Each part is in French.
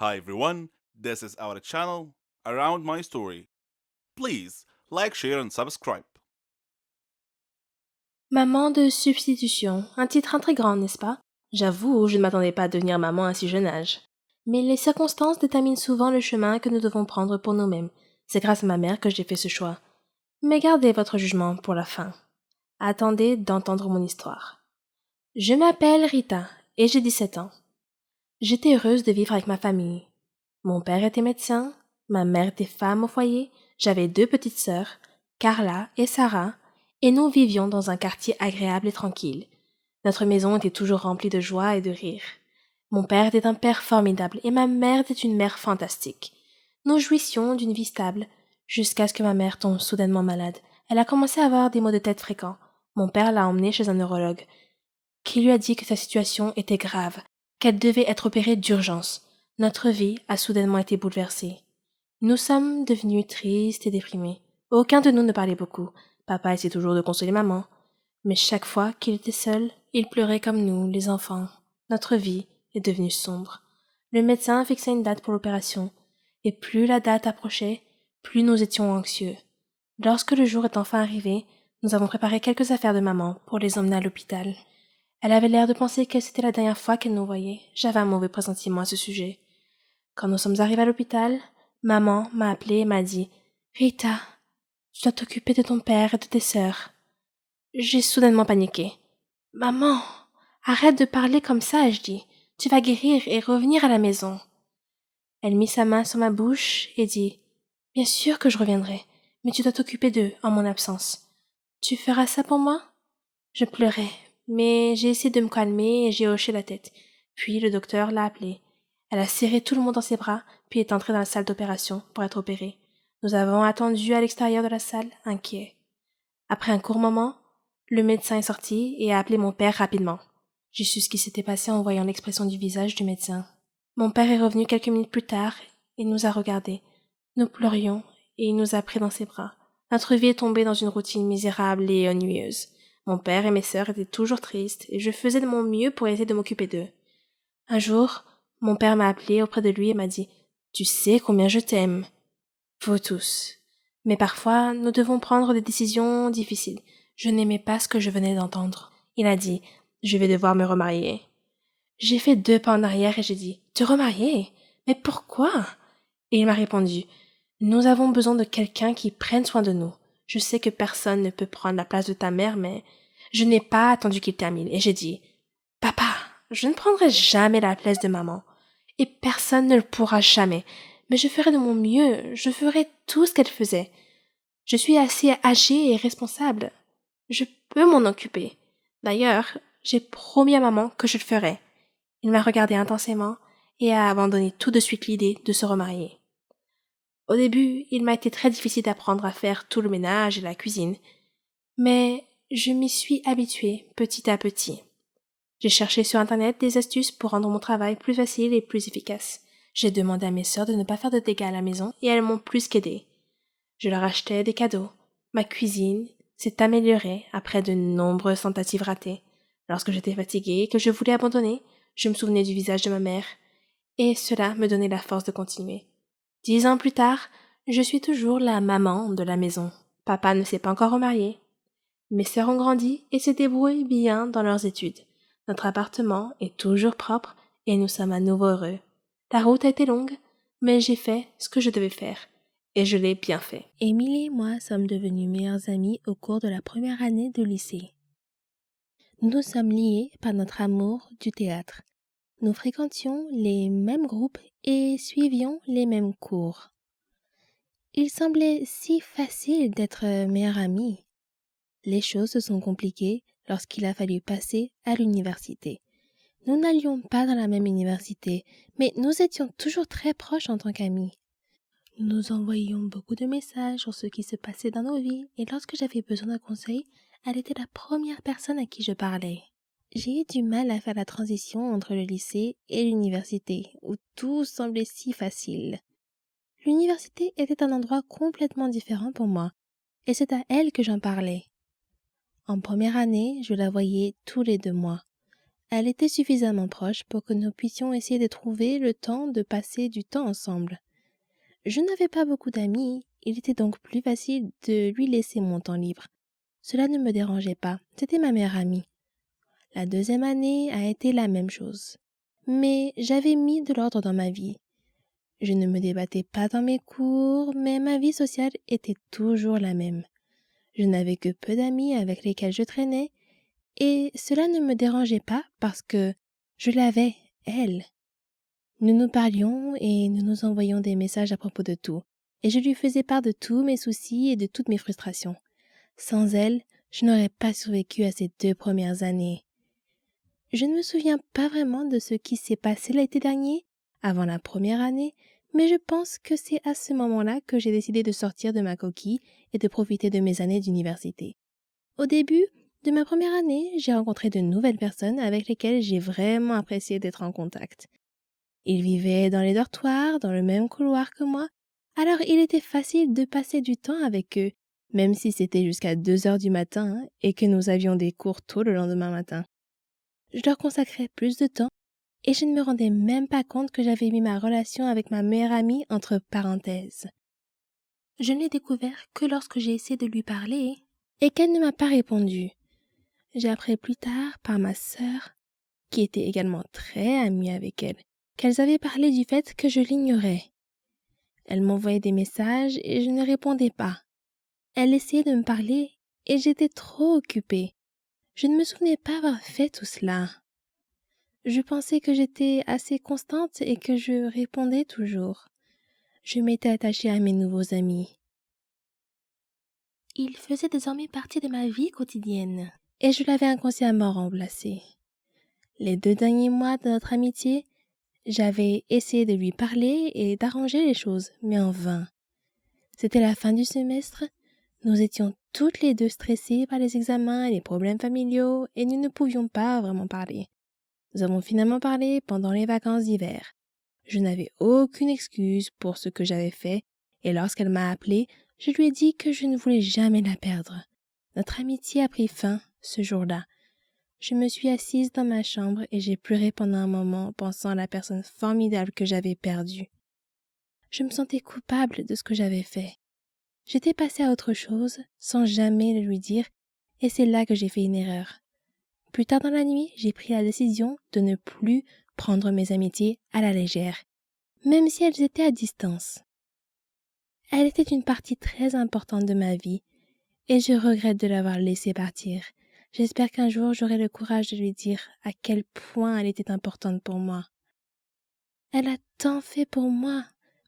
Hi everyone, this is our channel Around My Story. Please like, share and subscribe. Maman de substitution, un titre intriguant, n'est-ce pas? J'avoue, je ne m'attendais pas à devenir maman à un si jeune âge. Mais les circonstances déterminent souvent le chemin que nous devons prendre pour nous-mêmes. C'est grâce à ma mère que j'ai fait ce choix. Mais gardez votre jugement pour la fin. Attendez d'entendre mon histoire. Je m'appelle Rita et j'ai 17 ans. J'étais heureuse de vivre avec ma famille. Mon père était médecin, ma mère était femme au foyer, j'avais deux petites sœurs, Carla et Sarah, et nous vivions dans un quartier agréable et tranquille. Notre maison était toujours remplie de joie et de rire. Mon père était un père formidable et ma mère était une mère fantastique. Nous jouissions d'une vie stable, jusqu'à ce que ma mère tombe soudainement malade. Elle a commencé à avoir des maux de tête fréquents. Mon père l'a emmenée chez un neurologue, qui lui a dit que sa situation était grave, qu'elle devait être opérée d'urgence. Notre vie a soudainement été bouleversée. Nous sommes devenus tristes et déprimés. Aucun de nous ne parlait beaucoup. Papa essayait toujours de consoler maman. Mais chaque fois qu'il était seul, il pleurait comme nous, les enfants. Notre vie est devenue sombre. Le médecin fixait une date pour l'opération, et plus la date approchait, plus nous étions anxieux. Lorsque le jour est enfin arrivé, nous avons préparé quelques affaires de maman pour les emmener à l'hôpital. Elle avait l'air de penser que c'était la dernière fois qu'elle nous voyait. J'avais un mauvais pressentiment à ce sujet. Quand nous sommes arrivés à l'hôpital, maman m'a appelée et m'a dit « Rita, tu dois t'occuper de ton père et de tes sœurs. » J'ai soudainement paniqué. « Maman, arrête de parler comme ça, ai-je dit. Tu vas guérir et revenir à la maison. » Elle mit sa main sur ma bouche et dit « Bien sûr que je reviendrai, mais tu dois t'occuper d'eux en mon absence. Tu feras ça pour moi ?» Je pleurais, mais j'ai essayé de me calmer et j'ai hoché la tête. Puis le docteur l'a appelée. Elle a serré tout le monde dans ses bras, puis est entrée dans la salle d'opération pour être opérée. Nous avons attendu à l'extérieur de la salle, inquiets. Après un court moment, le médecin est sorti et a appelé mon père rapidement. J'ai su ce qui s'était passé en voyant l'expression du visage du médecin. Mon père est revenu quelques minutes plus tard et nous a regardés. Nous pleurions et il nous a pris dans ses bras. Notre vie est tombée dans une routine misérable et ennuyeuse. Mon père et mes sœurs étaient toujours tristes et je faisais de mon mieux pour essayer de m'occuper d'eux. Un jour, mon père m'a appelé auprès de lui et m'a dit « Tu sais combien je t'aime. Vous tous. Mais parfois, nous devons prendre des décisions difficiles. Je n'aimais pas ce que je venais d'entendre. Il a dit « Je vais devoir me remarier. » J'ai fait 2 pas en arrière et j'ai dit « Te remarier? Mais pourquoi ?» Et il m'a répondu « Nous avons besoin de quelqu'un qui prenne soin de nous. Je sais que personne ne peut prendre la place de ta mère, mais je n'ai pas attendu qu'il termine. » Et j'ai dit « Papa, je ne prendrai jamais la place de maman. Et personne ne le pourra jamais. Mais je ferai de mon mieux. Je ferai tout ce qu'elle faisait. Je suis assez âgée et responsable. Je peux m'en occuper. D'ailleurs, j'ai promis à maman que je le ferai. » Il m'a regardé intensément et a abandonné tout de suite l'idée de se remarier. Au début, il m'a été très difficile d'apprendre à faire tout le ménage et la cuisine, mais je m'y suis habituée petit à petit. J'ai cherché sur Internet des astuces pour rendre mon travail plus facile et plus efficace. J'ai demandé à mes sœurs de ne pas faire de dégâts à la maison et elles m'ont plus qu'aidée. Je leur achetais des cadeaux. Ma cuisine s'est améliorée après de nombreuses tentatives ratées. Lorsque j'étais fatiguée et que je voulais abandonner, je me souvenais du visage de ma mère, et cela me donnait la force de continuer. 10 ans plus tard, je suis toujours la maman de la maison. Papa ne s'est pas encore remarié. Mes sœurs ont grandi et se débrouillent bien dans leurs études. Notre appartement est toujours propre et nous sommes à nouveau heureux. La route a été longue, mais j'ai fait ce que je devais faire. Et je l'ai bien fait. Émilie et moi sommes devenues meilleures amies au cours de la première année de lycée. Nous sommes liés par notre amour du théâtre. Nous fréquentions les mêmes groupes et suivions les mêmes cours. Il semblait si facile d'être meilleures amies. Les choses se sont compliquées lorsqu'il a fallu passer à l'université. Nous n'allions pas dans la même université, mais nous étions toujours très proches en tant qu'amis. Nous envoyions beaucoup de messages sur ce qui se passait dans nos vies et lorsque j'avais besoin d'un conseil, elle était la première personne à qui je parlais. J'ai eu du mal à faire la transition entre le lycée et l'université, où tout semblait si facile. L'université était un endroit complètement différent pour moi, et c'est à elle que j'en parlais. En première année, je la voyais tous les 2 mois. Elle était suffisamment proche pour que nous puissions essayer de trouver le temps de passer du temps ensemble. Je n'avais pas beaucoup d'amis, il était donc plus facile de lui laisser mon temps libre. Cela ne me dérangeait pas, c'était ma meilleure amie. La deuxième année a été la même chose. Mais j'avais mis de l'ordre dans ma vie. Je ne me débattais pas dans mes cours, mais ma vie sociale était toujours la même. Je n'avais que peu d'amis avec lesquels je traînais, et cela ne me dérangeait pas parce que je l'avais, elle. Nous nous parlions et nous nous envoyions des messages à propos de tout, et je lui faisais part de tous mes soucis et de toutes mes frustrations. Sans elle, je n'aurais pas survécu à ces 2 premières années. Je ne me souviens pas vraiment de ce qui s'est passé l'été dernier, avant la première année, mais je pense que c'est à ce moment-là que j'ai décidé de sortir de ma coquille et de profiter de mes années d'université. Au début de ma première année, j'ai rencontré de nouvelles personnes avec lesquelles j'ai vraiment apprécié d'être en contact. Ils vivaient dans les dortoirs, dans le même couloir que moi, alors il était facile de passer du temps avec eux, même si c'était jusqu'à 2 heures du matin et que nous avions des cours tôt le lendemain matin. Je leur consacrais plus de temps et je ne me rendais même pas compte que j'avais mis ma relation avec ma meilleure amie entre parenthèses. Je ne l'ai découvert que lorsque j'ai essayé de lui parler et qu'elle ne m'a pas répondu. J'ai appris plus tard par ma sœur, qui était également très amie avec elle, qu'elles avaient parlé du fait que je l'ignorais. Elle m'envoyait des messages et je ne répondais pas. Elle essayait de me parler et j'étais trop occupée. Je ne me souvenais pas avoir fait tout cela. Je pensais que j'étais assez constante et que je répondais toujours. Je m'étais attachée à mes nouveaux amis. Ils faisaient désormais partie de ma vie quotidienne et je l'avais inconsciemment remplacé. Les 2 derniers mois de notre amitié, j'avais essayé de lui parler et d'arranger les choses, mais en vain. C'était la fin du semestre, nous étions toutes les deux stressées par les examens et les problèmes familiaux et nous ne pouvions pas vraiment parler. Nous avons finalement parlé pendant les vacances d'hiver. Je n'avais aucune excuse pour ce que j'avais fait et lorsqu'elle m'a appelée, je lui ai dit que je ne voulais jamais la perdre. Notre amitié a pris fin ce jour-là. Je me suis assise dans ma chambre et j'ai pleuré pendant un moment pensant à la personne formidable que j'avais perdue. Je me sentais coupable de ce que j'avais fait. J'étais passée à autre chose sans jamais le lui dire et c'est là que j'ai fait une erreur. Plus tard dans la nuit, j'ai pris la décision de ne plus prendre mes amitiés à la légère, même si elles étaient à distance. Elle était une partie très importante de ma vie et je regrette de l'avoir laissée partir. J'espère qu'un jour j'aurai le courage de lui dire à quel point elle était importante pour moi. Elle a tant fait pour moi,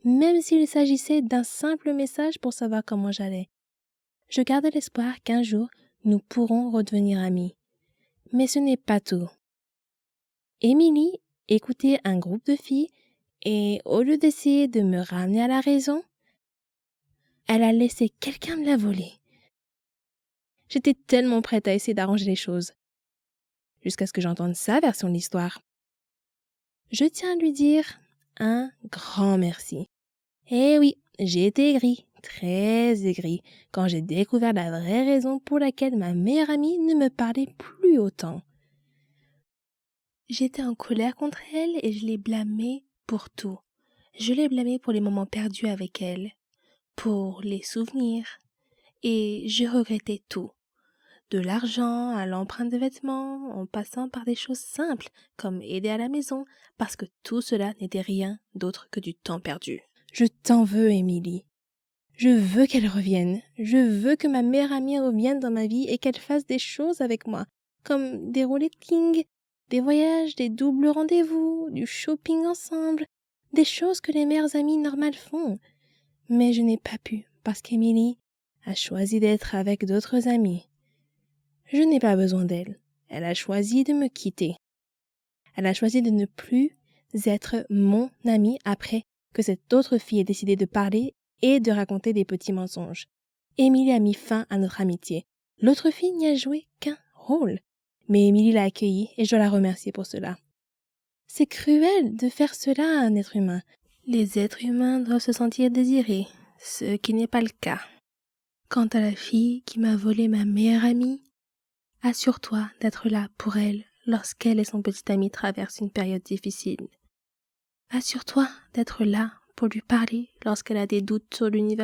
même s'il s'agissait d'un simple message pour savoir comment j'allais. Je garde l'espoir qu'un jour nous pourrons redevenir amis. Mais ce n'est pas tout. Émilie écoutait un groupe de filles et au lieu d'essayer de me ramener à la raison, elle a laissé quelqu'un me la voler. J'étais tellement prête à essayer d'arranger les choses, jusqu'à ce que j'entende sa version de l'histoire. Je tiens à lui dire un grand merci. Eh oui, j'ai été aigrie, très aigrie, quand j'ai découvert la vraie raison pour laquelle ma meilleure amie ne me parlait plus autant. J'étais en colère contre elle et je l'ai blâmée pour tout. Je l'ai blâmée pour les moments perdus avec elle, pour les souvenirs, et je regrettais tout. De l'argent à l'empreinte de vêtements, en passant par des choses simples comme aider à la maison, parce que tout cela n'était rien d'autre que du temps perdu. Je t'en veux, Émilie. Je veux qu'elle revienne. Je veux que ma meilleure amie revienne dans ma vie et qu'elle fasse des choses avec moi, comme des roulette-king, des voyages, des doubles rendez-vous, du shopping ensemble, des choses que les meilleures amies normales font. Mais je n'ai pas pu, parce qu'Émilie a choisi d'être avec d'autres amis. Je n'ai pas besoin d'elle. Elle a choisi de me quitter. Elle a choisi de ne plus être mon amie après que cette autre fille ait décidé de parler et de raconter des petits mensonges. Émilie a mis fin à notre amitié. L'autre fille n'y a joué qu'un rôle. Mais Émilie l'a accueillie et je dois la remercier pour cela. C'est cruel de faire cela à un être humain. Les êtres humains doivent se sentir désirés, ce qui n'est pas le cas. Quant à la fille qui m'a volé ma meilleure amie, assure-toi d'être là pour elle lorsqu'elle et son petit ami traversent une période difficile. Assure-toi d'être là pour lui parler lorsqu'elle a des doutes sur l'univers